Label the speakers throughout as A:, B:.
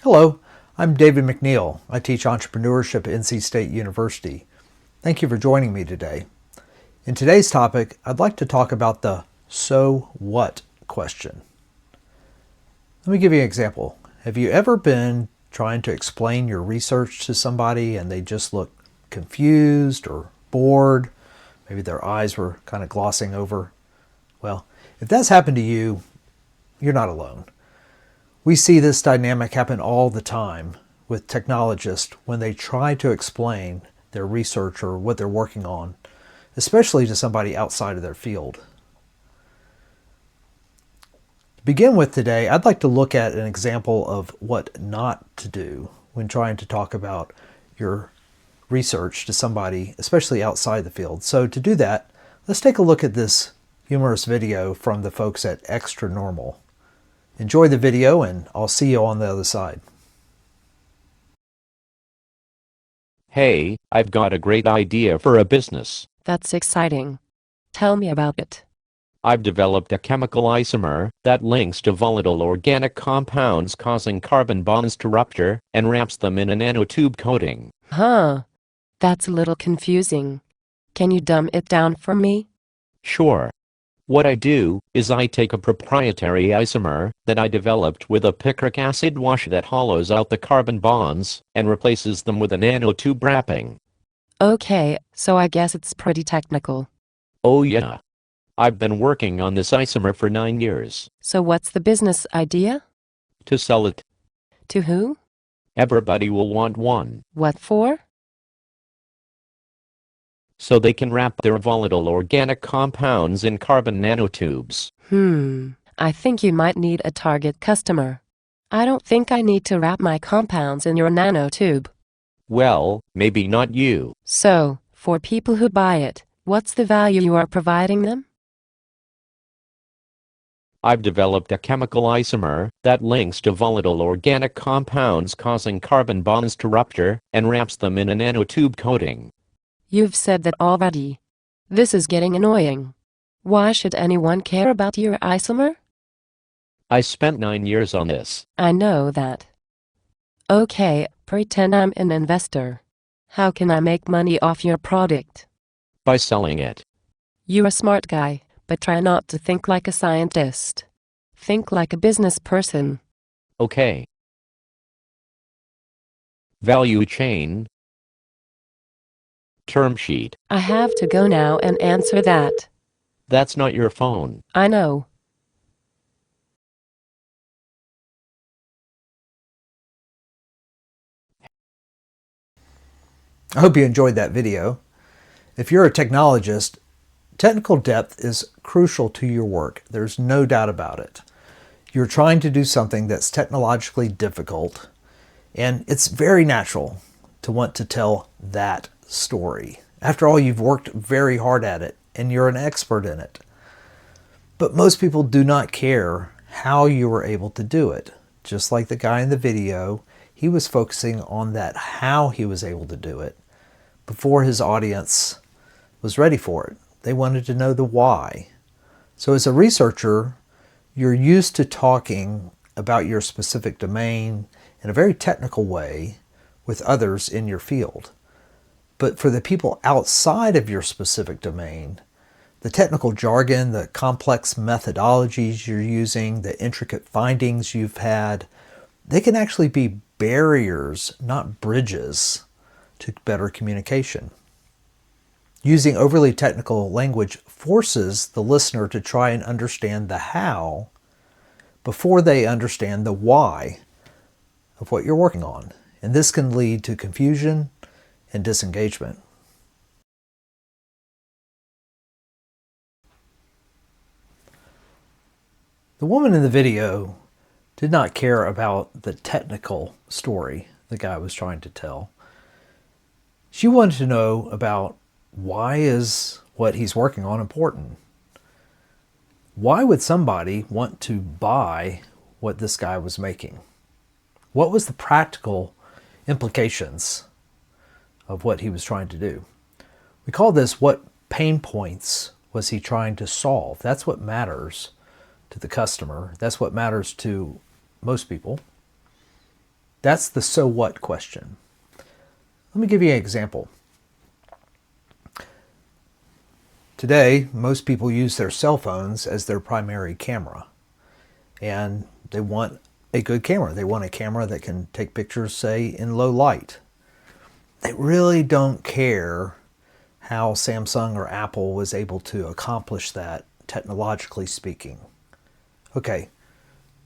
A: Hello, I'm David McNeil. I teach entrepreneurship at NC State University. Thank you for joining me today. In today's topic, I'd like to talk about the "so what" question. Let me give you an example. Have you ever been trying to explain your research to somebody and they just look confused or bored? Maybe their eyes were kind of glossing over. Well, if that's happened to you, you're not alone. We see this dynamic happen all the time with technologists when they try to explain their research or what they're working on, especially to somebody outside of their field. To begin with today, I'd like to look at an example of what not to do when trying to talk about your research to somebody, especially outside the field. So to do that, let's take a look at this humorous video from the folks at Extra Normal. Enjoy the video and I'll see you on the other side.
B: Hey, I've got a great idea for a business.
C: That's exciting. Tell me about it.
B: I've developed a chemical isomer that links to volatile organic compounds causing carbon bonds to rupture and wraps them in a nanotube coating.
C: Huh. That's a little confusing. Can you dumb it down for me?
B: Sure. What I do is I take a proprietary isomer that I developed with a picric acid wash that hollows out the carbon bonds and replaces them with a nanotube wrapping.
C: Okay, so I guess it's pretty technical.
B: Oh yeah. I've been working on this isomer for 9 years.
C: So what's the business idea?
B: To sell it,
C: To who?
B: everybody will want one,
C: What for?
B: so they can wrap their volatile organic compounds in carbon nanotubes.
C: I think you might need a target customer. I don't think I need to wrap my compounds in your nanotube.
B: Well, maybe not you.
C: So, for people who buy it, what's the value you are providing them?
B: I've developed a chemical isomer that links to volatile organic compounds causing carbon bonds to rupture and wraps them in a nanotube coating.
C: You've said that already. This is getting annoying. Why should anyone care about your isomer?
B: I spent 9 years on this.
C: I know that. Okay, pretend I'm an investor. How can I make money off your product?
B: By selling it.
C: You're a smart guy, but try not to think like a scientist. Think like a business person.
B: Okay. Value chain. Term sheet.
C: I have to go now and answer that.
B: That's not your phone.
C: I know.
A: I hope you enjoyed that video. If you're a technologist, technical depth is crucial to your work. There's no doubt about it. You're trying to do something that's technologically difficult, and it's very natural to want to tell that story. After all, you've worked very hard at it, and you're an expert in it. But most people do not care how you were able to do it. Just like the guy in the video, he was focusing on that how he was able to do it before his audience was ready for it. They wanted to know the why. So as a researcher, you're used to talking about your specific domain in a very technical way with others in your field. But for the people outside of your specific domain, the technical jargon, the complex methodologies you're using, the intricate findings you've had, they can actually be barriers, not bridges, to better communication. Using overly technical language forces the listener to try and understand the how before they understand the why of what you're working on. And this can lead to confusion and disengagement. The woman in the video did not care about the technical story the guy was trying to tell. She wanted to know about why is what he's working on important? Why would somebody want to buy what this guy was making? What was the practical implications of what he was trying to do? We call this what pain points was he trying to solve? That's what matters to the customer. That's what matters to most people. That's the so what question. Let me give you an example. Today, most people use their cell phones as their primary camera, and they want a good camera. They want a camera that can take pictures, say, in low light. They really don't care how Samsung or Apple was able to accomplish that, technologically speaking. Okay,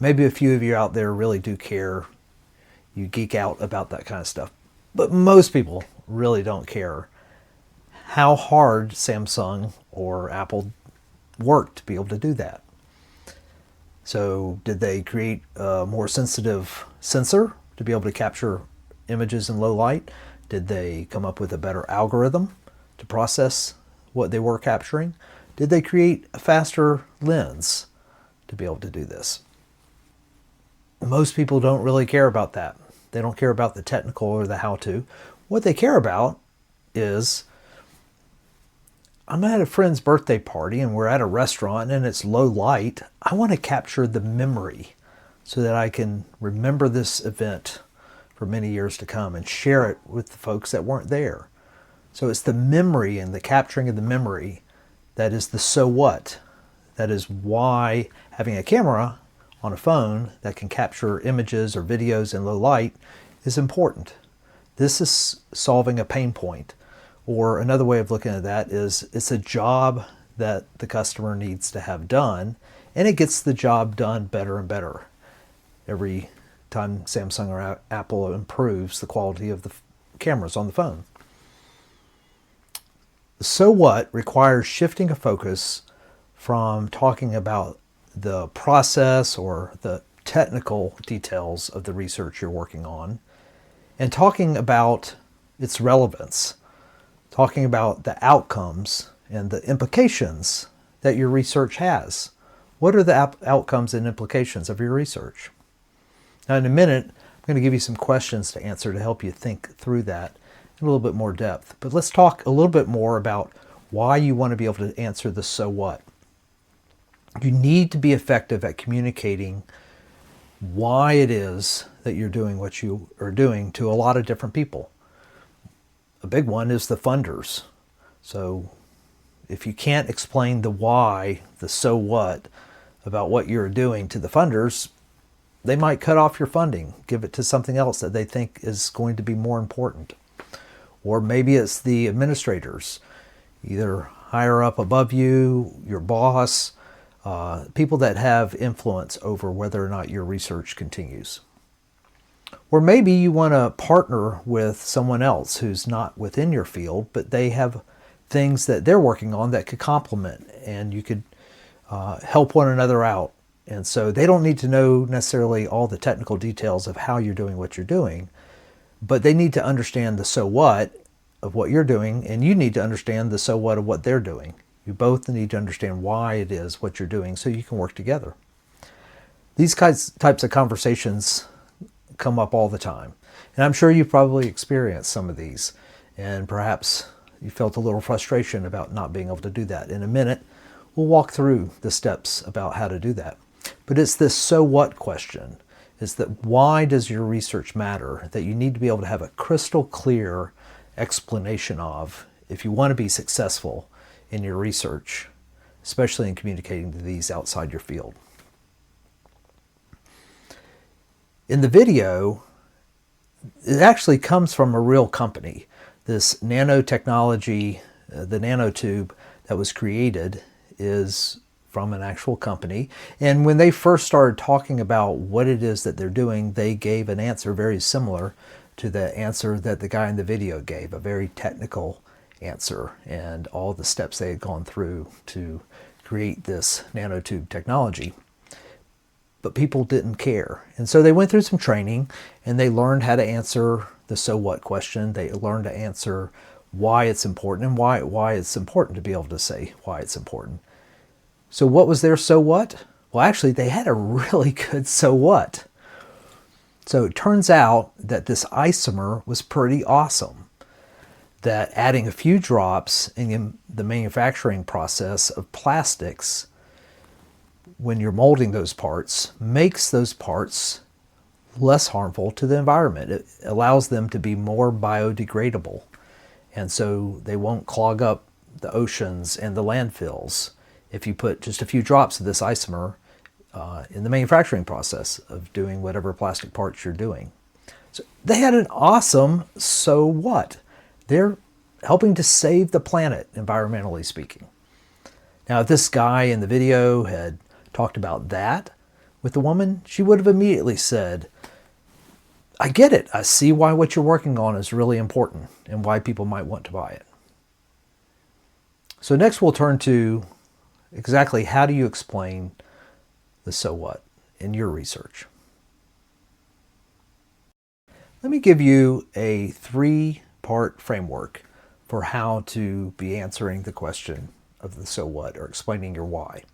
A: maybe a few of you out there really do care. You geek out about that kind of stuff. But most people really don't care how hard Samsung or Apple worked to be able to do that. So did they create a more sensitive sensor to be able to capture images in low light? Did they come up with a better algorithm to process what they were capturing? Did they create a faster lens to be able to do this? Most people don't really care about that. They don't care about the technical or the how-to. What they care about is, I'm at a friend's birthday party and we're at a restaurant and it's low light. I want to capture the memory so that I can remember this event for many years to come and share it with the folks that weren't there. So it's the memory and the capturing of the memory that is the so what. That is why having a camera on a phone that can capture images or videos in low light is important. This is solving a pain point. Or another way of looking at that is it's a job that the customer needs to have done, and it gets the job done better and better every time Samsung or Apple improves the quality of the cameras on the phone. The so what requires shifting a focus from talking about the process or the technical details of the research you're working on and talking about its relevance, talking about the outcomes and the implications that your research has. What are the outcomes and implications of your research? Now, in a minute, I'm going to give you some questions to answer to help you think through that in a little bit more depth. But let's talk a little bit more about why you want to be able to answer the so what. You need to be effective at communicating why it is that you're doing what you are doing to a lot of different people. A big one is the funders. So if you can't explain the why, the so what, about what you're doing to the funders, they might cut off your funding, give it to something else that they think is going to be more important. Or maybe it's the administrators, either higher up above you, your boss, people that have influence over whether or not your research continues. Or maybe you want to partner with someone else who's not within your field, but they have things that they're working on that could complement, and you could help one another out. And so they don't need to know necessarily all the technical details of how you're doing what you're doing, but they need to understand the so what of what you're doing, and you need to understand the so what of what they're doing. You both need to understand why it is what you're doing so you can work together. These types of conversations come up all the time, and I'm sure you've probably experienced some of these, and perhaps you felt a little frustration about not being able to do that. In a minute, we'll walk through the steps about how to do that. But it's this so what question, is that why does your research matter, that you need to be able to have a crystal clear explanation of if you want to be successful in your research, especially in communicating to these outside your field. In the video, it actually comes from a real company. This nanotechnology, the nanotube that was created, is from an actual company. And when they first started talking about what it is that they're doing, they gave an answer very similar to the answer that the guy in the video gave, a very technical answer, and all the steps they had gone through to create this nanotube technology. But people didn't care. And so they went through some training and they learned how to answer the so what question. They learned to answer why it's important and why it's important to be able to say why it's important. So what was their so what? Well, actually, they had a really good so what. So it turns out that this isomer was pretty awesome. That adding a few drops in the manufacturing process of plastics, when you're molding those parts, makes those parts less harmful to the environment. It allows them to be more biodegradable. And so they won't clog up the oceans and the landfills if you put just a few drops of this isomer in the manufacturing process of doing whatever plastic parts you're doing. So they had an awesome so what? They're helping to save the planet, environmentally speaking. Now, if this guy in the video had talked about that with the woman, she would have immediately said, I get it. I see why what you're working on is really important and why people might want to buy it. So next we'll turn to exactly how do you explain the so what in your research. Let me give you a 3-part framework for how to be answering the question of the so what or explaining your why.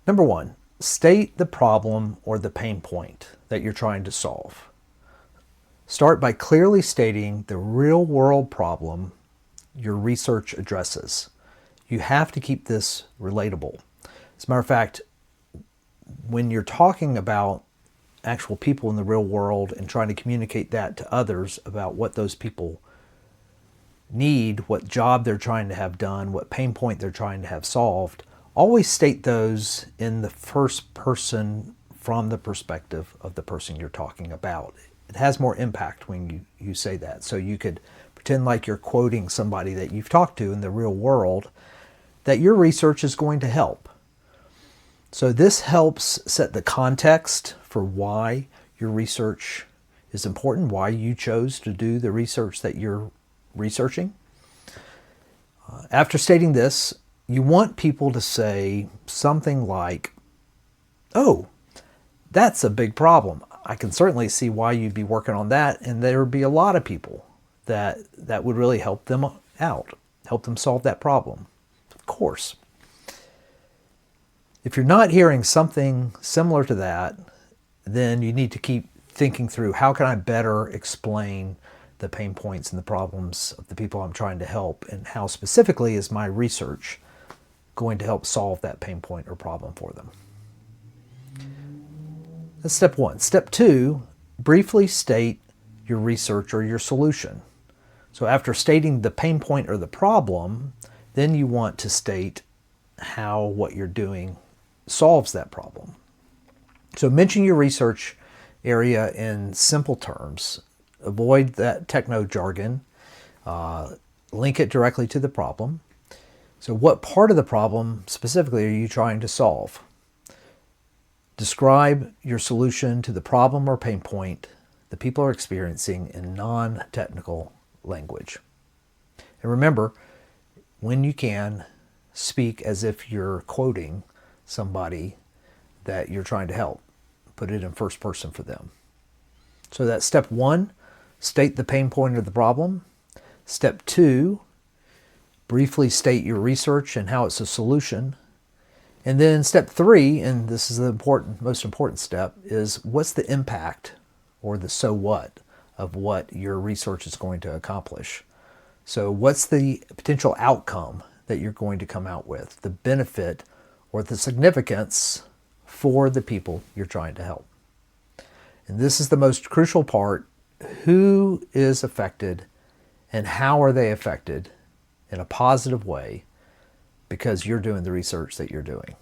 A: Number 1, state the problem or the pain point that you're trying to solve. Start by clearly stating the real-world problem your research addresses. You have to keep this relatable. As a matter of fact, when you're talking about actual people in the real world and trying to communicate that to others about what those people need, what job they're trying to have done, what pain point they're trying to have solved, always state those in the first person from the perspective of the person you're talking about. It has more impact when you say that. So you could pretend like you're quoting somebody that you've talked to in the real world that your research is going to help. So this helps set the context for why your research is important, why you chose to do the research that you're researching. After stating this, you want people to say something like, oh, that's a big problem. I can certainly see why you'd be working on that, and there would be a lot of people that would really help them out, help them solve that problem. Of course. If you're not hearing something similar to that, then you need to keep thinking through, how can I better explain the pain points and the problems of the people I'm trying to help, and how specifically is my research going to help solve that pain point or problem for them. That's step 1. Step 2, briefly state your research or your solution. So after stating the pain point or the problem, then you want to state how what you're doing solves that problem. So mention your research area in simple terms. Avoid that techno jargon. Link it directly to the problem. So what part of the problem specifically are you trying to solve? Describe your solution to the problem or pain point that people are experiencing in non-technical language. And remember, when you can, speak as if you're quoting somebody that you're trying to help. Put it in first person for them. So that's step 1, state the pain point of the problem. Step 2, briefly state your research and how it's a solution. And then step 3, and this is the most important step, is what's the impact or the so what of what your research is going to accomplish. So what's the potential outcome that you're going to come out with, the benefit or the significance for the people you're trying to help. And this is the most crucial part. Who is affected and how are they affected in a positive way because you're doing the research that you're doing.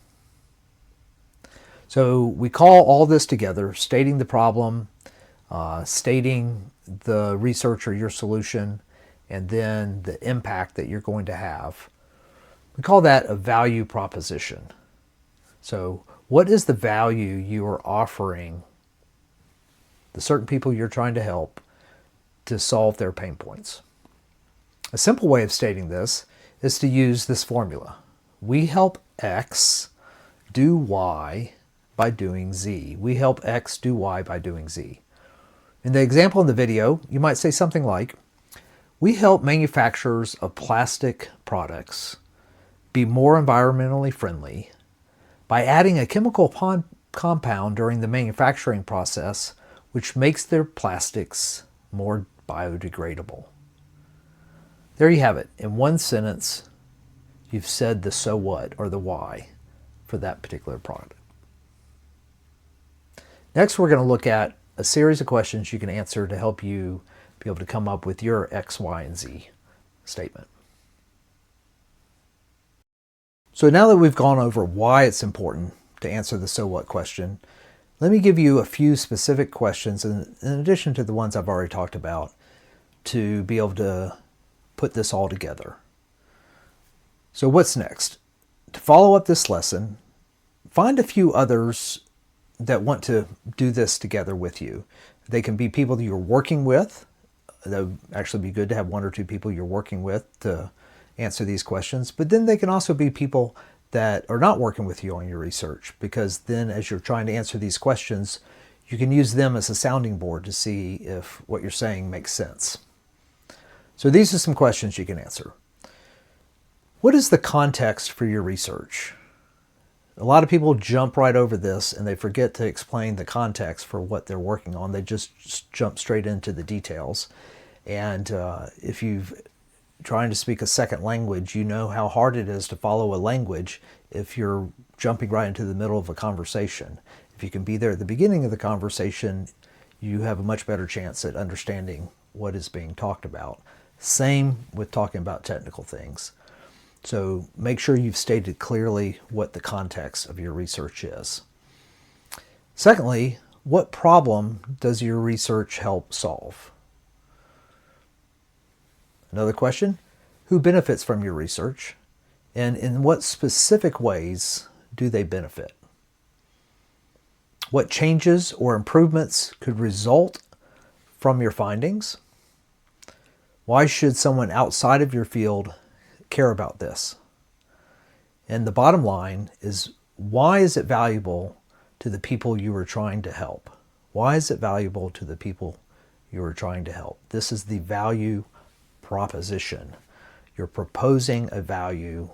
A: So we call all this together, stating the problem, stating the research or your solution, and then the impact that you're going to have. We call that a value proposition. So what is the value you are offering the certain people you're trying to help to solve their pain points? A simple way of stating this is to use this formula. We help X do Y by doing Z. We help X do Y by doing Z. In the example in the video, you might say something like, we help manufacturers of plastic products be more environmentally friendly by adding a chemical compound during the manufacturing process which makes their plastics more biodegradable. There you have it. In one sentence, you've said the so what or the why for that particular product. Next, we're going to look at a series of questions you can answer to help you be able to come up with your X, Y, and Z statement. So now that we've gone over why it's important to answer the so what question, let me give you a few specific questions in addition to the ones I've already talked about to be able to put this all together. So what's next? To follow up this lesson, find a few others that want to do this together with you. They can be people that you're working with. That would actually be good to have one or two people you're working with to answer these questions. But then they can also be people that are not working with you on your research, because then as you're trying to answer these questions, you can use them as a sounding board to see if what you're saying makes sense. So these are some questions you can answer. What is the context for your research? A lot of people jump right over this and they forget to explain the context for what they're working on. They just jump straight into the details. And if you've trying to speak a second language, you know how hard it is to follow a language if you're jumping right into the middle of a conversation. If you can be there at the beginning of the conversation, you have a much better chance at understanding what is being talked about. Same with talking about technical things. So make sure you've stated clearly what the context of your research is. Secondly, what problem does your research help solve? Another question, who benefits from your research, and in what specific ways do they benefit? What changes or improvements could result from your findings? Why should someone outside of your field care about this? And the bottom line is, why is it valuable to the people you are trying to help? Why is it valuable to the people you are trying to help? This is the value proposition. You're proposing a value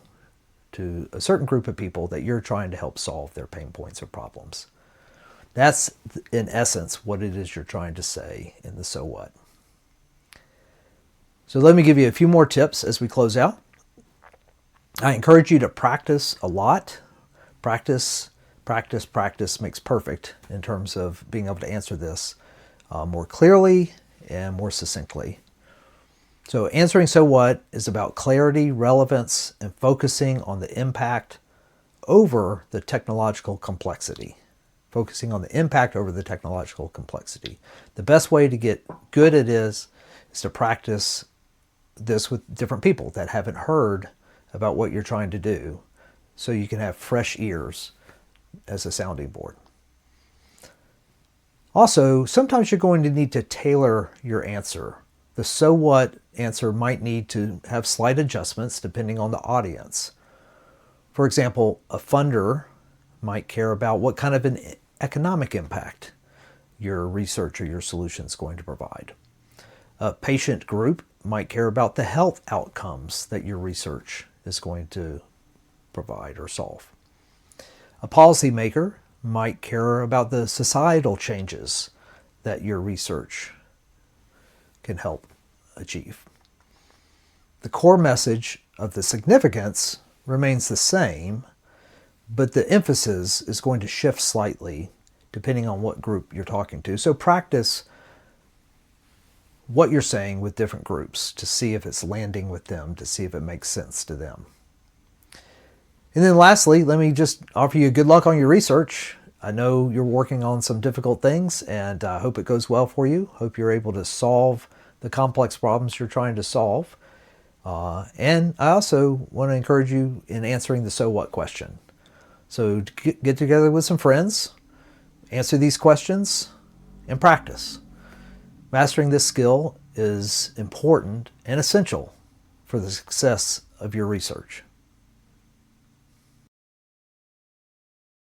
A: to a certain group of people that you're trying to help solve their pain points or problems. That's, in essence, what it is you're trying to say in the so what. So let me give you a few more tips as we close out. I encourage you to practice a lot. Practice makes perfect in terms of being able to answer this more clearly and more succinctly. So answering so what is about clarity, relevance, and focusing on the impact over the technological complexity. Focusing on the impact over the technological complexity. The best way to get good at is to practice this with different people that haven't heard about what you're trying to do, so you can have fresh ears as a sounding board. Also, sometimes you're going to need to tailor your answer. The so what answer might need to have slight adjustments depending on the audience. For example, a funder might care about what kind of an economic impact your research or your solution is going to provide. A patient group might care about the health outcomes that your research is going to provide or solve. A policymaker might care about the societal changes that your research can help achieve. The core message of the significance remains the same, but the emphasis is going to shift slightly depending on what group you're talking to. So practice what you're saying with different groups to see if it's landing with them, to see if it makes sense to them. And then lastly, let me just offer you good luck on your research. I know you're working on some difficult things, and I hope it goes well for you. Hope you're able to solve the complex problems you're trying to solve. And I also want to encourage you in answering the so what question. So get together with some friends, answer these questions, and practice. Mastering this skill is important and essential for the success of your research.